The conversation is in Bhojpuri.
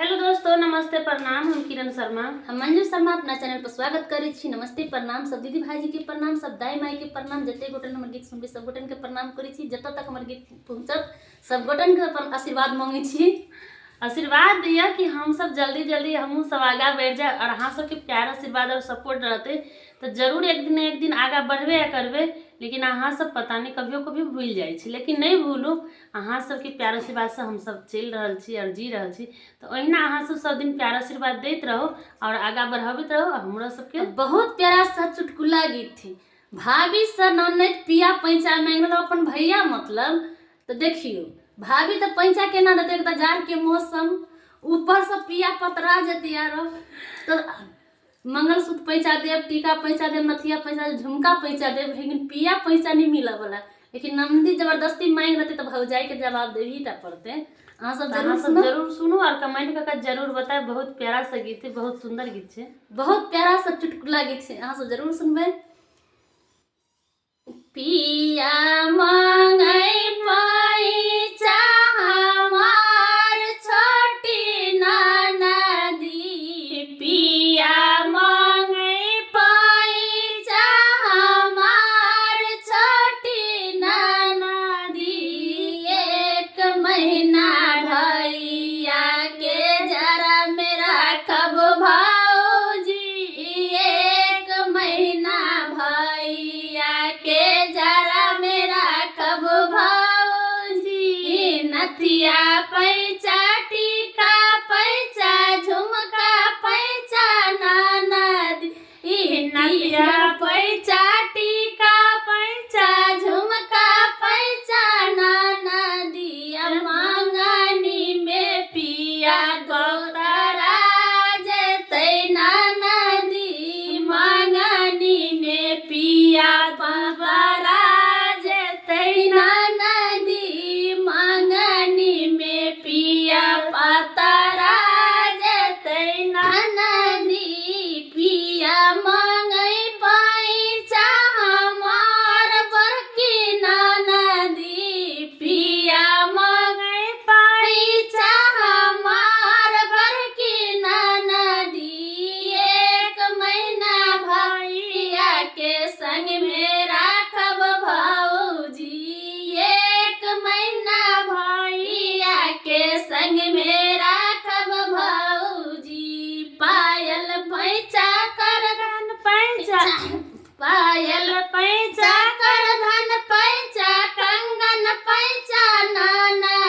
हेलो दोस्तों, नमस्ते प्रणाम। हम किरण शर्मा, हम मंजू शर्मा अपना चैनल पर स्वागत करै छी। नमस्ते प्रणाम, सब दीदी भाई जी के प्रणाम, सब दाई माई के प्रणाम। जते गोटन हमर गीत सुनबे सब गोटन के प्रणाम करै छी। जत तक हमर गीत पहुंचत सब गोटन के अपन आशीर्वाद मांगे छी। आशीर्वाद दिया कि हम सब जल्दी जल्दी हमहू सब आगा बढ़ जाए और अहाँ सबके प्यार आशीर्वाद और सपोर्ट रहते तो जरूर एक दिन आगा बढ़बे करबे। लेकिन अहाँ सब पता नहीं कभियो कभी भूल जाए छी, लेकिन नहीं भूलू। अहाँ सबके प्यार आशीर्वाद से हम सब चल रहल छी और जी रहल छी। तो ओहिना अहाँ सब दिन प्यार आशीर्वाद देते रहो और आगा बढ़ाबैत रहो। हमरा सबके बहुत प्यारा सा चुटकुला गीत थी। भाभी से ननद पिया पैंचा मांगलो अपन भैया, मतलब तो देखियो भाभी तो पैंचा केना देते, एक जार के मौसम, ऊपर से पिया पतरा जते यार। तो मंगलसूत्र पैंचा देव, टीका पैंचा देव, नथिया पैंचा देव, झुमका पैंचा देव, लेकिन पिया पैंचा नहीं मिला वाला। लेकिन नंदी जबरदस्ती मांग रहते तो भौजाई के जवाब देवी ता पड़ते। हाँ सब जरूर सुनो और कमेंट करके जरूर बताए। बहुत प्यारा सा गीत है, बहुत सुंदर गीत है, बहुत प्यारा सा चुटकुला गीत है। हाँ सब जरूर सुनबे। पिया मांगई पैंचा हमार छोटी ननदी, पिया मांगई पैंचा हमार छोटी ननदी। एक महीना भैया के जरा मेरा कब भाऊजी, एक महीना भैया के जरा मेरा कब भाऊजी। नथिया पैंचा, टीका पैंचा, झुमका पैंचा ननद, नथिया पैंचा, टीका पैंचा, झुमका पैंचा ननदी। मांगनी में पिया दोतरा जते ननदी, मांगनी में पिया दोतरा जते ननदी, मांगनी में पिया पतरा जते ननदी। पिया मांगई पैंचा हमार बड़की ननदी, पिया मांगई पैंचा हमार बड़की ननदी। एक महीना भैया के संग में राखब भाऊजी, एक महीना भैया के संग में राखब भाऊजी। पायल पैंचा कर धन पैंचा, पायल पैंचा कर धन पैंचा, कंगन पैंचा ननदी।